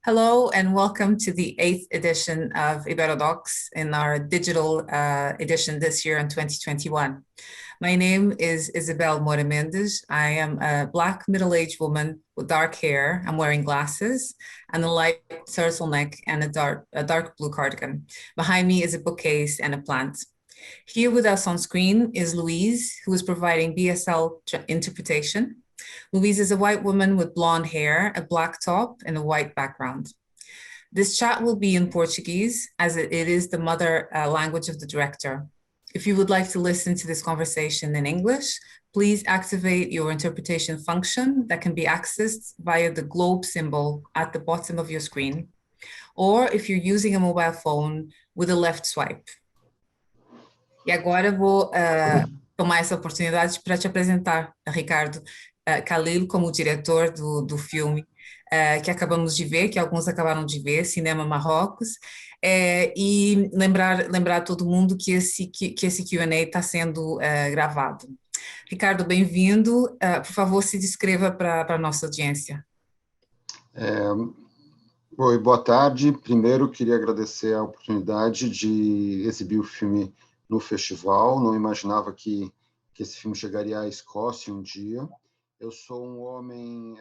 Hello and welcome to the 8th edition of IberoDocs in our digital edition this year in 2021. My name is Isabel Moura Mendes. I am a Black middle-aged woman with dark hair. I'm wearing glasses and a light turtleneck and a dark blue cardigan. Behind me is a bookcase and a plant. Here with us on screen is Louise, who is providing BSL interpretation. Louise is a white woman with blonde hair, a black top, and a white background. This chat will be in Portuguese, as it is the mother language of the director. If you would like to listen to this conversation in English, please activate your interpretation function that can be accessed via the globe symbol at the bottom of your screen, or if you're using a mobile phone with a left swipe. E agora eu vou tomar essa oportunidade para te apresentar, Ricardo, Calil como o diretor do filme que acabamos de ver, que alguns acabaram de ver, Cinema Marrocos, e lembrar a todo mundo que esse Q&A está sendo gravado. Ricardo, bem-vindo. Por favor, se descreva para a nossa audiência. Oi, boa tarde. Primeiro, queria agradecer a oportunidade de exibir o filme no festival. Não imaginava que esse filme chegaria à Escócia um dia. Eu sou um homem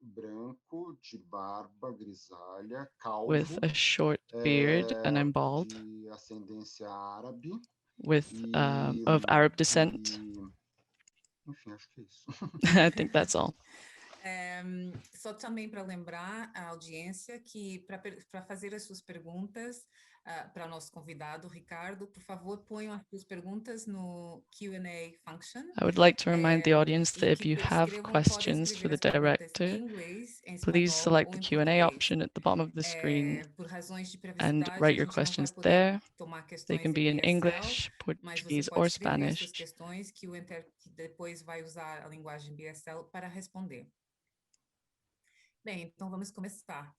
branco, de barba grisalha, calvo, with a short beard, and I'm bald, de ascendência árabe, of Arab descent. Enfim, acho que é isso. I think that's all. Só também para lembrar a audiência que para fazer as suas perguntas para o nosso convidado, Ricardo, por favor, ponham as suas perguntas no Q&A function. I would like to remind the audience that if you have questions for the director, please select the Q&A option at the bottom of the screen and write your questions there. They can be in English, Portuguese, or Spanish. Questões que o intérprete depois vai usar a linguagem BSL para responder. Bem, então vamos começar.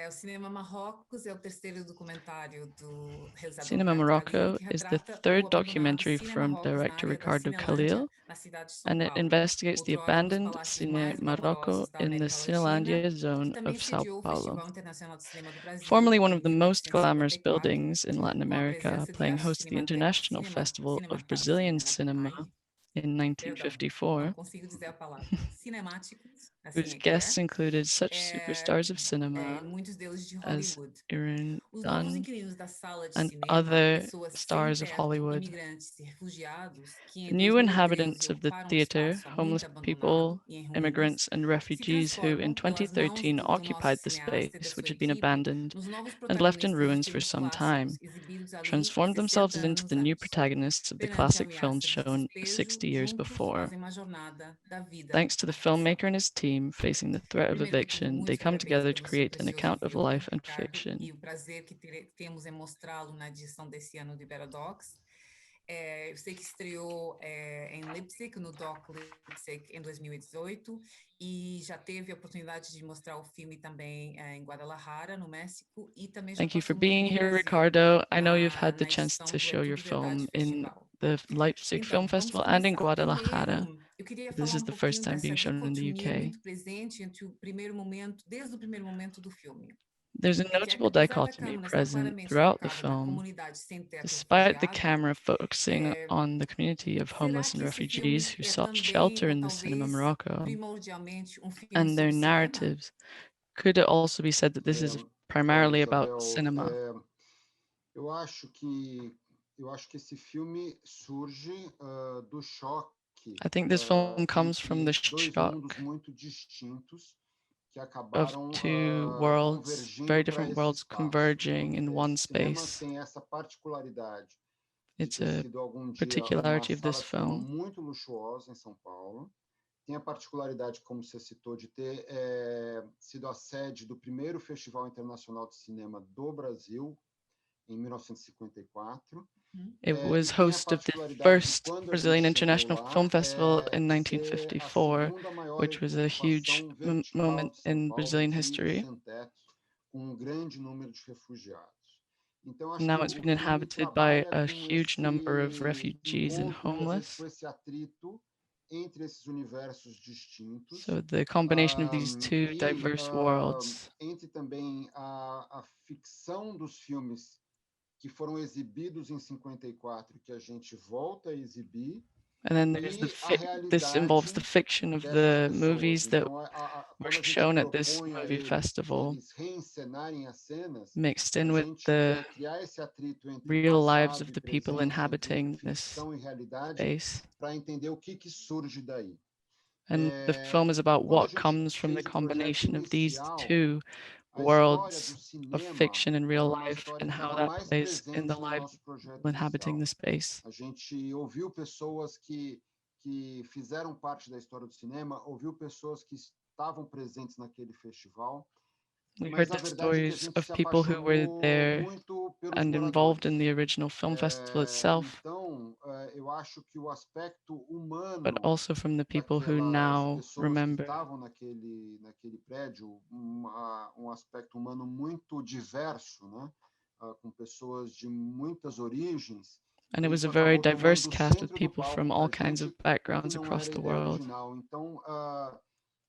O Cinema Marrocos é o terceiro documentário do realizador Cinema Morocco Calil, que is the retrata third o documentary abandonado from Cine Marrocos director na área da Ricardo Cinelândia, Calil, na cidade de São and it Paulo, investigates the outrora um dos abandoned palácios Cine mais Morocco glamourosos da in the América Cinelândia Latina, zone que também of Sao sediou o Paulo. Festival Internacional de Cinema do Brasil Formerly one of the em most glamorous 1954, buildings in Latin com a America, presença de playing arte host to the International Festival of Brazilian Cinema in não 1954, consigo dizer a palavra, cinemáticos, assim whose é que guests included such superstars of e cinema muitos deles de as Hollywood. Erin Os novos inquilinos da sala de and cinema, other pessoas sem stars of teto, Hollywood. imigrantes e refugiados, que The em new 2013 inhabitants of the ocuparam um theater, espaço homeless muito abandonado people, e em ruínas, immigrants, and se refugees who in transformam pelas mãos 2013 do nosso occupied the cineasta e da space, which sua had been equipe abandoned nos novos and left in protagonistas dos ruins for filmes some clássicos time, exibidos ali transformed 60 themselves into the anos new antes. protagonists of the Perante a classic films ameaça de shown despejo, 60 years juntos before. fazem uma jornada da vida. Thanks to the filmmaker and his team facing the threat of Primeiro de tudo, eviction, they muitos come parabéns together to pelo seu create an precioso account of filme, life and Ricardo, fiction. e o prazer que temos em mostrá-lo na edição desse ano do IberoDocs. Eu sei que estreou em Leipzig, no Doc Leipzig, em 2018, e já teve a oportunidade de mostrar o filme também em Guadalajara, no México, e também já Thank you for passou being no here, Brasil, Ricardo. I know you've na had the chance edição to do show your Tudo Verdade film in Festival. the Leipzig Então, Film vamos Festival and in começar. Guadalajara. Primeiro, eu queria This falar is the first pouquinho time dessa being shown in the dicotomia UK. muito presente entre o primeiro momento, desde o primeiro momento do filme. There's a Que notable apesar da dichotomy câmera estar present claramente throughout the focada na film, comunidade sem teto e despite the refugiada, camera focusing on the community of será homeless and que esse filme refugees who é sought também, shelter ou in the cinema talvez Morocco, primordialmente, um filme and their sobre cinema? narratives, could it also be said that this is primarily about cinema? Eu acho que esse filme surge do choque. I think this film comes from the dois shock mundos muito distintos que of acabaram two worlds, convergindo very para different esse worlds espaço. converging in Esse one cinema space. tem essa particularidade It's de ter a sido algum dia particularity uma of this sala de cinema film. muito luxuosa em São Paulo. Tem a particularidade, como você citou, de ter sido a sede do primeiro Festival Internacional de Cinema do Brasil, em 1954. It was host of the first Brazilian International Film Festival in 1954, which was a huge moment in Brazilian history. Com grande número de refugiados. Então, acho Now que it's been inhabited by a huge number of refugees and homeless. Esse atrito entre esses universos distintos. So the combination of these two E diverse worlds, entre também a ficção dos filmes que foram exibidos em 54, que a gente volta a exibir, and then there's this involves the fiction of the movies that Então, were quando a gente shown at this propõe a movie festival, eles reencenarem as cenas, mixed a in with gente the quer criar esse atrito entre real lives passado of e the people presente, entre inhabiting this ficção e realidade, space. para entender o que surge daí. And the film is about Quando a what gente comes from fez the o projeto combination of these inicial, two a história do worlds of cinema fiction and real era uma life, história and que how estava that mais plays in the presente no life nosso of projeto people inhabiting inicial. the space. A gente ouviu pessoas que fizeram parte da história do cinema, ouviu pessoas que estavam presentes naquele festival, We mas heard a the verdade é que a stories gente of se people who were apaixonou there muito pelos and involved in moradores. the original film festival itself, Então, eu acho que o aspecto but humano also from the people who daquelas now pessoas que remember. estavam naquele prédio, aspecto humano muito diverso, né? Com pessoas de muitas origens, And it was isso a very acabou diverse tomando o cast of centro do people from palco all para a kinds gente, of o que backgrounds não across era a the ideia world. original. Então,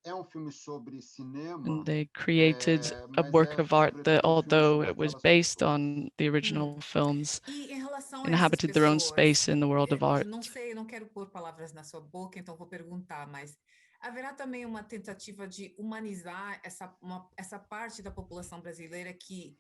é um filme sobre cinema, And they created a mas work of art that, sobretudo um filme although sobre it was aquelas based pessoas. on the original films, E em relação a essas inhabited their own pessoas, space in the world of art. não sei, eu não quero pôr palavras na sua boca, então vou perguntar, mas haverá também uma tentativa de humanizar essa parte da população brasileira que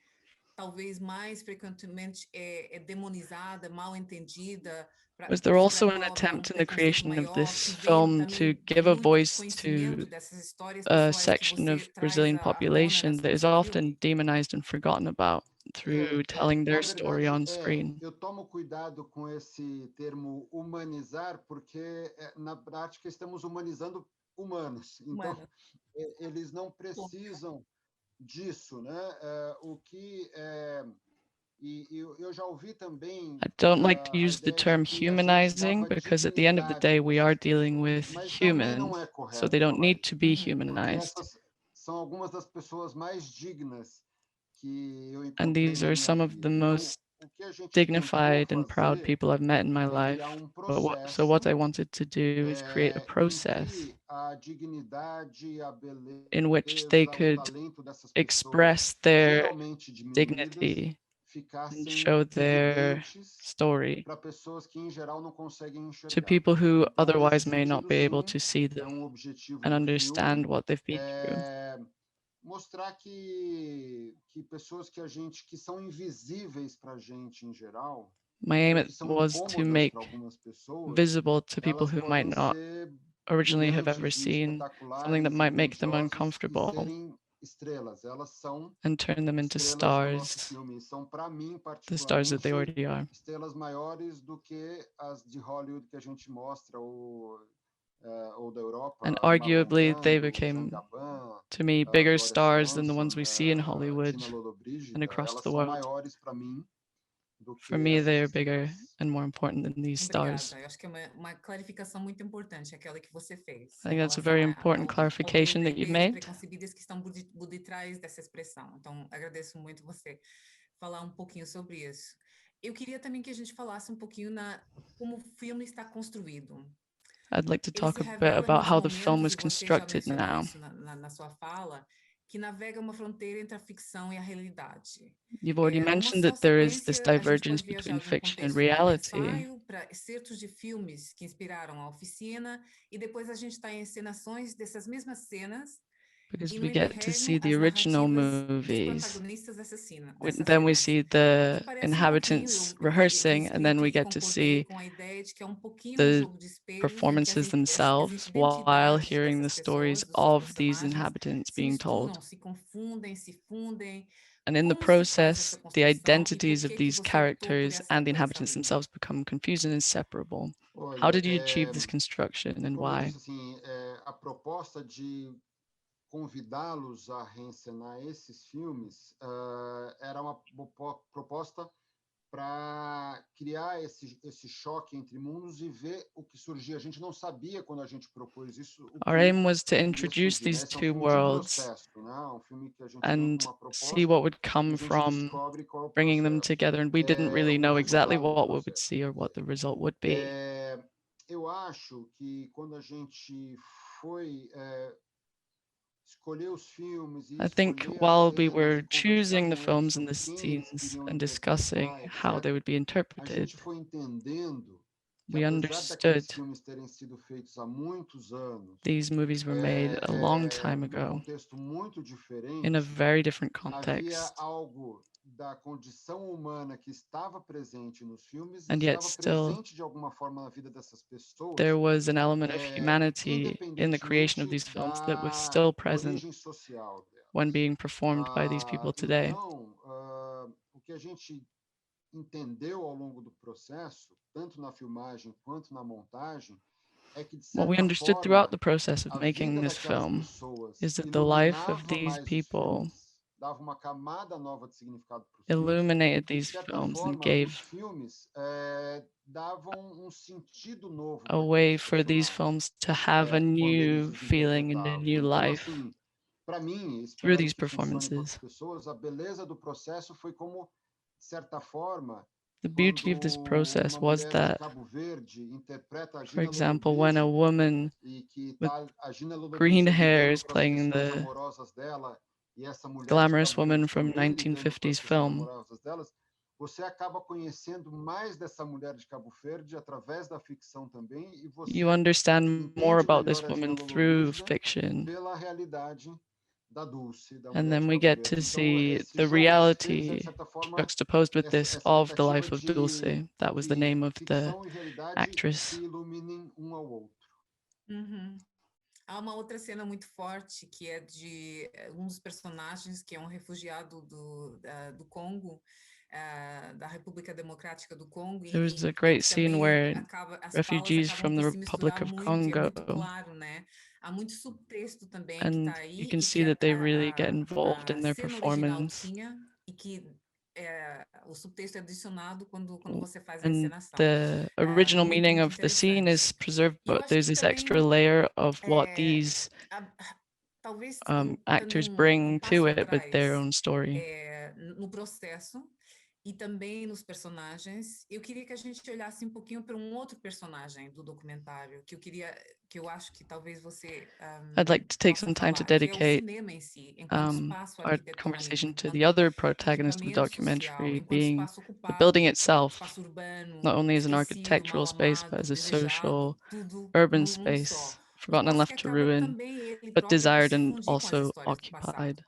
talvez mais frequentemente é demonizada, mal entendida, Was there also an promove attempt in the preconceito creation of maior, que this veio film também to de give a muito voice desconhecimento to dessas histórias a pessoais que section você of traz Brazilian à tona population that is nesse often filme? demonized and forgotten about through telling their Na story verdade, on screen? eu tomo cuidado com esse termo humanizar, porque na prática estamos humanizando humanos. Então, Mano, eles não precisam disso, né? O que eu já ouvi também I don't like to a use the ideia de term que a gente humanizing dava because at the end of the dignidade day, para we are essas dealing pessoas, with mas também não é humans, so they correto don't falar need isso, to be porque humanized. essas são algumas das pessoas mais dignas que eu And encontrei these na are minha some of the vida. Então, most o que a gente tentou dignified and proud fazer people I've met in my é criar life. processo So what I wanted to do is create a em process que a dignidade, a in which they beleza, o could talento dessas pessoas express their geralmente diminuídas dignity and ficassem show their evidentes story para pessoas que, em geral, não conseguem to enxergar. people who Então, nesse otherwise may not sentido, be able sim, to see é them objetivo and do filme understand what they've been through. Mostrar que pessoas que são invisíveis para a gente em geral, My aim ou que são was to incômodas para make algumas pessoas, visible to people elas who might podem not ser originally have ever brilhantes e seen something that espetaculares e might make them grandiosas e uncomfortable serem estrelas. Elas são and turn them into estrelas do nosso stars, filme. E são, para mim, the stars that they particularmente, already are. estrelas maiores do que as de Hollywood que a gente mostra, ou da And Europa, Marlon arguably, they Brando, Jean became, Gabin, to me, bigger Gloria stars than the ones Swanson, we see in Hollywood Tina and Lollobrigida, across elas the são world. maiores para mim do que For me, essas they are bigger estrelas. and more important than these stars. obrigada. Eu acho que é uma clarificação muito importante, aquela que você fez, I em think that's a relação very important ao que clarification that you've ideias made. preconcebidas que estão por detrás dessa expressão. Então, agradeço muito você falar um pouquinho sobre isso. Eu queria também que a gente falasse um pouquinho como o filme está construído. I'd like to Ele talk se a bit revela em about muitos how the film momentos, was e você já constructed mencionou now. isso na sua fala, que navega uma fronteira entre a ficção e a realidade. You've already Numa mentioned só that there is this sequência, a gente divergence pode viajar between de um fiction and contexto de reality, ensaio para excertos de filmes que inspiraram a oficina, e depois a gente está em encenações dessas mesmas cenas, because e no we get to see interregno, the as original narrativas dos movies. protagonistas dessas Then we cenas. see O que the parece um pouquinho, inhabitants eu vi rehearsing, and then escrito we que get to concordei see com a ideia de que é um pouquinho um the jogo de espelhos em que performances as themselves while identidades hearing the dessas stories pessoas, dos seus of these personagens, inhabitants se being told. misturam, se confundem, se fundem. And in the Como se faz essa process, the construção e por identities of que these você optou por characters and the essa inhabitants linha? themselves become confused and inseparable. How Olha, did you achieve this construction and como eu why? disse, assim, a proposta de convidá-los a reencenar esses filmes era uma proposta para criar esse choque entre mundos e ver o que surgia. A gente não sabia quando a gente propôs isso o Our que aim was to ia introduce surgir, né? these Esse é um two filme de worlds processo, né? Um filme que a gente vem com and uma see proposta what would e a come gente from descobre qual é o bringing them processo, together. And we didn't really o know exactly resultado do what we would processo. see or what the result would be. eu acho que quando a gente foi escolher os filmes e I think escolher as while we cenas were e conversar choosing the com eles films and sobre the quem eles scenes queriam and discussing interpretar, how they etc., would be a interpreted, gente foi entendendo que, we apesar daqueles understood filmes terem sido feitos há muitos anos, these movies were made a long time num ago contexto muito in a diferente, very different havia context, algo da condição humana que estava presente nos filmes e and yet estava still presente de alguma forma na vida dessas there pessoas, was an element of humanity in the creation of independentemente these films that was da still present origem social when delas. being performed by these people today. Então, o que a gente entendeu ao longo do processo, tanto na filmagem quanto na montagem, é que, de What we certa understood throughout forma, the process of a making vida this daquelas film pessoas is that the life of iluminava these mais os people filmes, dava uma camada nova de significado para os filmes, illuminated e, de these certa films and forma, os gave filmes davam um sentido novo a para way aqueles for these personagens, films to have a quando eles new os feeling and a new interpretavam. Então, life assim, para mim, through espero these que funcione para outras performances. pessoas, a beleza do processo foi como, de certa forma, The quando beauty of this process uma was mulher de that, Cabo Verde interpreta a for Gina example, when a Lollobrigida, woman e que with tá a Gina green Lollobrigida hair lidando is com as playing questões the amorosas dela, e essa mulher de glamorous Cabo woman Verde from também lidando com as 1950s questões film, amorosas delas, você acaba conhecendo mais dessa mulher de Cabo Verde através da ficção também, e you você understand more entende about melhor this a Gina woman through Lollobrigida fiction. pela realidade da Dulce, da And mulher de then we Cabo get Verde. to Então, see esse the jogo dos filmes é, de reality certa forma, juxtaposed with this essa of the tentativa life of Dulce. That was the de name of the ficção e realidade se actress. iluminem um ao outro. Uhum. Há uma outra cena muito forte que é de um dos personagens que é um refugiado do Congo, da República Democrática do Congo, There was a e great que scene também where as falas refugees acabam from por the se Republic misturar of muito, e é Congo, muito claro, né? Há muito subtexto também que está and you aí can e que see that they really get involved a in their cena original performance. tinha e que o subtexto é adicionado quando você faz a And encenação. the original Muito, meaning muito of the scene is interessante. preserved, E eu but acho there's que this extra também layer of what é, these a- talvez dando actors um bring to passo it with their atrás own story. no processo e também nos personagens, eu queria que a gente olhasse um pouquinho para um outro personagem do documentário, que eu acho que talvez você I'd like to take possa some time to falar, que é o dedicate cinema em si, enquanto espaço our arquitetônico, conversation to the enquanto other protagonist of the equipamento social, documentary, enquanto being espaço the building ocupado, itself, espaço urbano, not only as an esquecido, mal architectural space, but amado, as a desejado, social tudo urban num só. space, Um forgotten and espaço que left to acaba ruin, também ele but próprio por desired se and fundir com as also histórias do passado. occupied.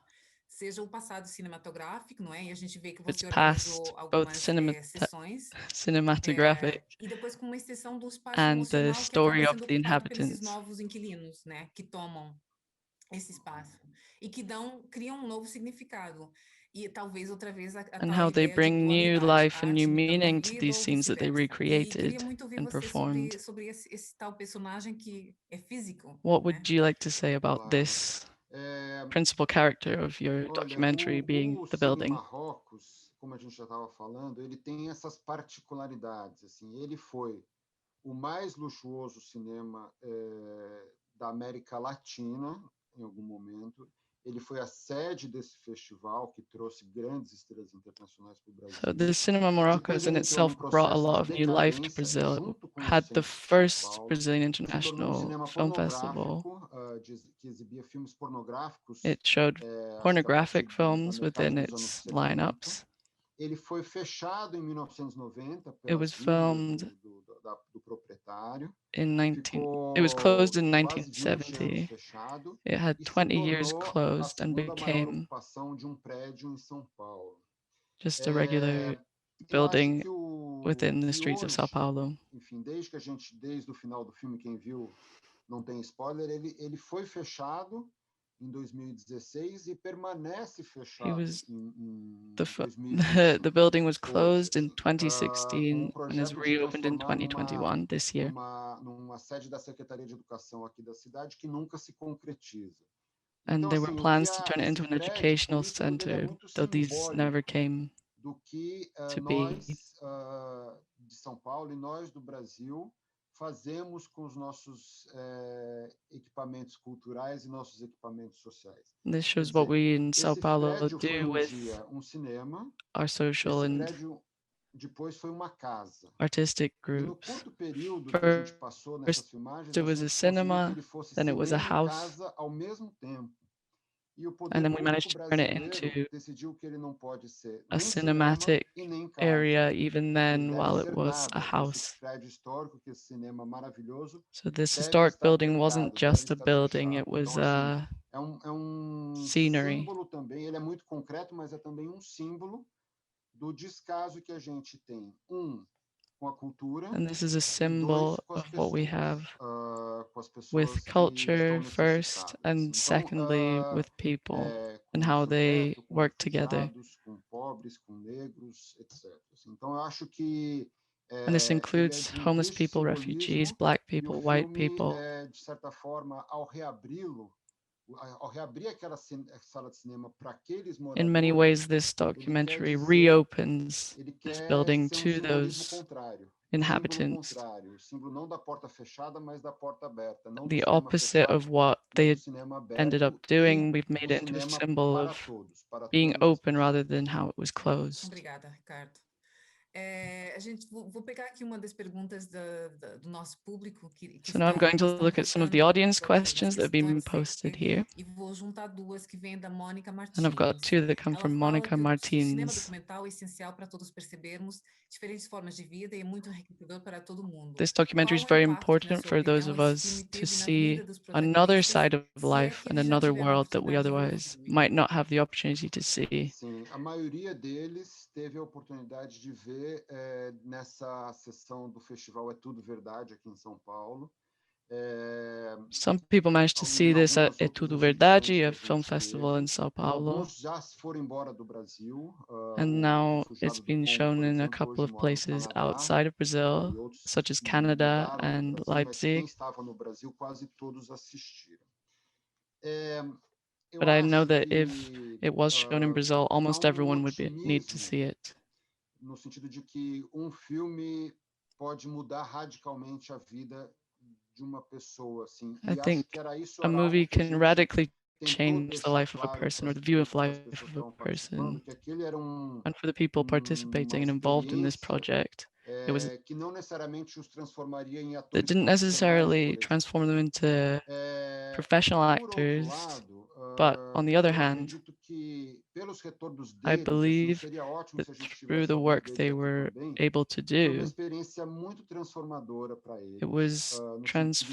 Seja o passado cinematográfico, não é? E a gente vê que Its você past, organizou both algumas sessões, cinematographic e depois com uma extensão do espaço and the emocional que acaba story of sendo the ocupado por esses inhabitants, novos inquilinos, né? Que tomam esse espaço e que criam um novo significado. E talvez outra vez a and tal how they ideia de bring new dualidade, life and new arte então na meaning to vida these ou scenes that they vice-versa. E queria recreated muito ouvir and você performed. sobre esse tal personagem que é físico, What né? would you like to say about Claro. this principal character of your Olha, documentary being o the Cine building? Marrocos, como a gente já estava falando, ele tem essas particularidades. Assim, ele foi o mais luxuoso cinema da América Latina, em algum momento. Ele foi a sede desse festival, que trouxe grandes estrelas internacionais para o Brasil. So the Cinema Morocco Depois in ele entrou num itself brought a processo lot de of new life to decadência Brazil. junto com o Had the centro de São first Paulo. Brazilian Se tornou um International cinema Film Festival. pornográfico, que exibia filmes pornográficos, It showed acho que a partir pornographic da films metade within dos anos its 70. lineups. Ele foi fechado em 1990 It pelas was dívidas filmed do proprietário. in 19. It was Ficou closed in quase 20 anos 1970. fechado It had e se 20 years tornou a closed and segunda maior became ocupação de um prédio em São Paulo. just a regular Eu acho building within the streets of Sao hoje, Paulo. enfim, desde o final do filme, quem viu não tem spoiler, ele foi fechado em 2016 e permanece fechado em 2021. The building was closed Hoje, in assim, com 2016 and is projeto de reopened in transformar 2021 this year. numa sede da Secretaria de Educação aqui da cidade que nunca se concretiza. And Então, there were assim, plans to turn it esse into an prédio, o educational currículo dele é center, muito though these never simbólico came do que to be. nós de São Paulo e nós do Brasil fazemos com os nossos equipamentos culturais e nossos equipamentos sociais. This Quer shows what dizer, we in Sao esse Paulo prédio foi do with dia um cinema, our social esse and prédio depois foi uma casa. artistic E no groups. curto período que a gente passou nessas filmagens, It a was a gente conseguiu que cinema, ele fosse then it was a cinema e house, casa ao mesmo tempo. E o and poder then we público managed to turn it brasileiro into decidiu que ele não pode ser a nem cinema cinematic e nem casa. area even Que ele then deve while it ser was a nada, que esse house. prédio histórico, que esse cinema maravilhoso So this deve historic estar building wasn't trancado, deve just a estar building, it fechado. was Então, assim, a é um scenery. símbolo também, ele é muito concreto, mas é também um símbolo do descaso que a gente tem, com a cultura, And this is a e dois, symbol com as of what we pessoas, have com as with pessoas que estão culture first, necessitadas. and Então, secondly with people and com how they subteto, com work together. refugiados, com pobres, com negros, etc. Então, eu acho que And this ele é includes de um homeless triste people, refugees, simbolismo, Black e o people, white filme, people. de certa forma, ao reabrir aquela sala de cinema para aqueles In many moradores, ways, this ele quer documentary dizer, reopens ele this quer building ser um to simbolismo those contrário, inhabitants, o símbolo não da porta fechada, mas da porta aberta, não do the cinema opposite fechado, of what mas they do cinema ended up aberto e doing. We've do made it into a cinema symbol para of todos, para being todas as open pessoas. rather than how it was closed. Obrigada, Ricardo. Vou pegar aqui uma das perguntas do nosso público que So now I'm going to look at some of the audience questions that have been posted here. E vou juntar duas que vêm da Mônica And I've got Martins. two that come Ela from fala Monica que o cinema Martins. documental é essencial para todos percebermos diferentes formas de vida e é muito enriquecedor para todo mundo. This documentary is Qual o very impacto que, na important sua for those opinião, of esse us filme to teve na see vida dos another protagonistas, side of se é life que and eles já another tiveram a world that we oportunidade de otherwise ver? might not have the opportunity to see? Sim, a maioria deles teve a oportunidade de ver nessa sessão do festival É Tudo Verdade, aqui em São Paulo. Some people managed to see this at É Tudo Verdade, a film festival in São Paulo. Alguns já foram embora do Brasil. And now it's been shown in a couple of places outside of Brazil, such as Canada and Mas quem Leipzig. estava no Brasil, quase todos assistiram. But I know that if it was shown in Brazil, almost everyone would need to see it. No sentido de que filme pode mudar radicalmente a vida de uma pessoa, assim. I E acho think que era isso a algo movie que a can gente radically tentou change the deixar life of a claro person para or the view of as life pessoas que of a estavam participando, person. que aquele era And for the people uma participating and involved in this experiência project, it was que não necessariamente os transformaria em that atores didn't profissionais, necessarily por exemplo. transform them into professional Por outro actors, lado, but on the other eu hand, acredito que pelos retornos I deles, assim, believe seria ótimo that se a gente through tivesse the algum work deles they aqui were também. able to Foi uma do, experiência muito transformadora para eles, it was no sentido de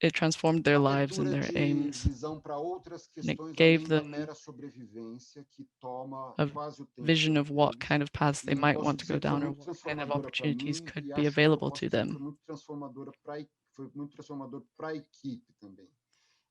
it transformed their lives and abertura their de aims, visão para outras and it questões gave além da them mera sobrevivência que toma a quase o tempo vision todo of what deles. kind of paths E they eu might posso want to go dizer que foi down or muito what kind of transformadora para opportunities mim could e be acho que eu available posso to dizer que them. foi muito transformador para a equipe também.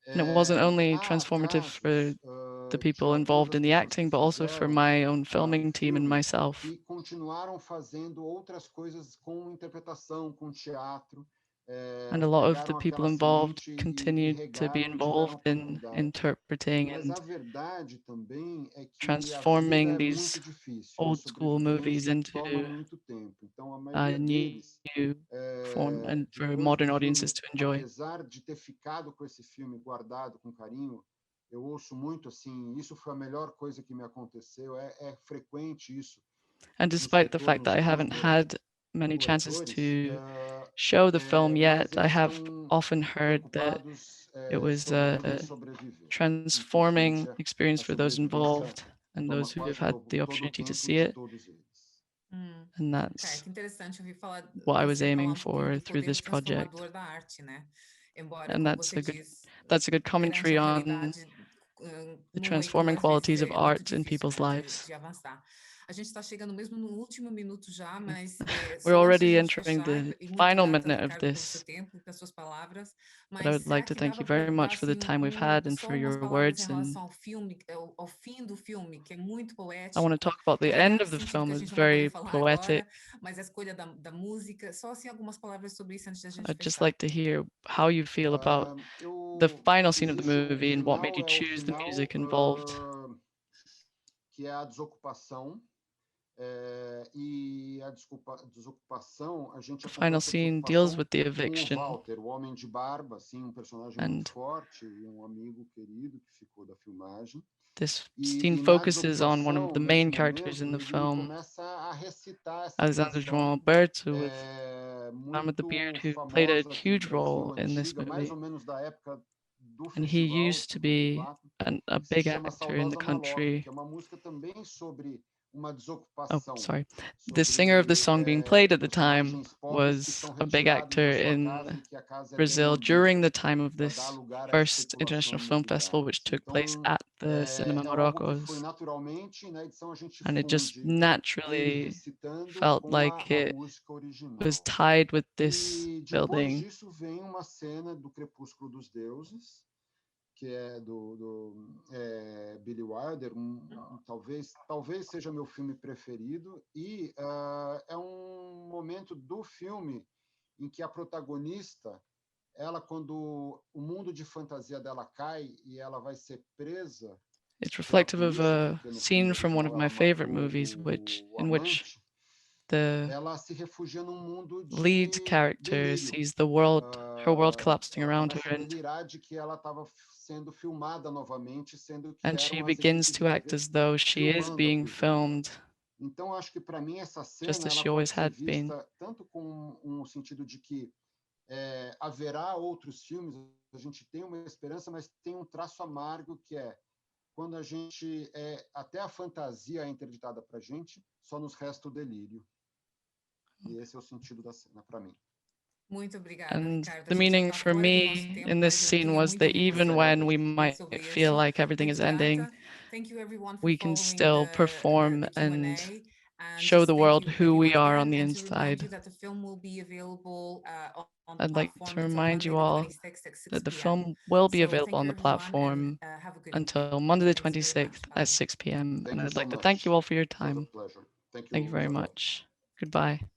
And it wasn't only Há transformative for casos the de people involved outras in the pessoas que acting, but also for fizeram my own filming team and filme myself. e continuaram fazendo outras coisas com interpretação, com teatro. And a lot of the Pegaram people aquela involved semente e continued to be regaram e tiveram involved in oportunidade. interpreting Mas a and verdade também é que a vida transforming é these muito difícil, a old school movies sobrevivência into toma muito tempo. Então, a a maioria new deles, form and for depois do modern filme, audiences to enjoy. apesar de ter ficado com esse filme guardado com carinho, eu ouço muito assim, isso foi a melhor coisa que me aconteceu, é frequente isso. And despite the fact that I haven't had many chances to show the film yet, I have often heard that it was a transforming experience for those involved and those who have had the opportunity to see it. And that's que interessante ouvir falar, what I was você falar aiming pouquinho for do through poder this project. transformador da arte, né? Embora, And como você diz, that's a good commentary on the transforming qualities of art in people's lives. De avançar. A gente está chegando mesmo no último minuto já, mas we're already entering the final minute of this. Tempo, pelas suas palavras, but I would like to thank you very much for the time we've had and for your words. And ao filme, ao fim do filme, que é muito poético. I want to talk about the end of the film. It's very poetic. Agora, mas a escolha da música, só assim algumas palavras sobre isso antes da gente I'd fechar. just like to hear how you feel about the final scene of the movie and what made you choose the music involved. Que é a desocupação. E a desocupação, a gente The final acompanha essa scene deals desocupação with the com o eviction, Walter, o homem de barba, assim, um personagem muito and forte e um amigo querido que ficou da filmagem. this E scene na focuses on one of the desocupação, main nesse characters in momento, the ele film, começa a recitar essa Alexandre João canção Alberto, with the man with the beard, muito who played a famosa aqui no huge Brasil, role in this antiga, mais movie. ou menos da época do And he festival de used to be 54, a que se big chama actor in the Saudosa Maloca, country. que é uma música também sobre uma Oh, desocupação, sorry. The singer of the sobre song being played at the time personagens pobres que was são a big retirados actor da sua in casa e que a casa é Brazil during demolida the time of para dar this lugar à first especulação International Film Festival, which imobiliários. took place Então, at the Cinema é algo que foi Morocco's. naturalmente, na edição a gente And it just funde ele naturally recitando felt com like a it música was original. tied with this E depois building. disso vem uma cena do Crepúsculo dos Deuses, que é do Billy Wilder, talvez seja meu filme preferido, e é um momento do filme em que a protagonista, ela, quando o mundo de fantasia dela cai e ela vai ser presa It's pela reflective of polícia, a porque no filme scene from one of original my ela favorite matou movies, o in which amante, the ela se refugia num mundo lead de character delírio. sees her world collapsing Ela around começa a her, and delirar de que ela estava sendo filmada novamente, sendo que she eram as begins equipes de to act TV as though she is filmando a being prisão dela. filmed Então, acho que, para mim, essa just cena as ela she always pode ser had been. vista tanto com um sentido de que haverá outros filmes, a gente tem uma esperança, mas tem um traço amargo, que é quando a gente, até a fantasia é interditada para a gente, só nos resta o delírio. E esse é o sentido da cena, para mim. Muito obrigada, And Ricardo. the A gente já meaning está for fora do nosso me tempo, in this mas eu scene queria was muito that ouvir even você when um we pouquinho might sobre feel isso. like everything is Muito ending, grata. Thank you everyone for we can following still perform the and Q&A. And show just the thank world you who we everyone are on again, the and to remind you inside. that the film will be available on the I'd like platform to until remind Monday you the all 26th at 6 that the p.m. film will be So available thank on you the everyone, and platform have a good evening. until Monday the Thanks very much. 26th Bye. at 6 p.m. Thank And you I'd so like to thank you much. all for your It was a time. pleasure. Thank Thank you very Isabel. much. Goodbye.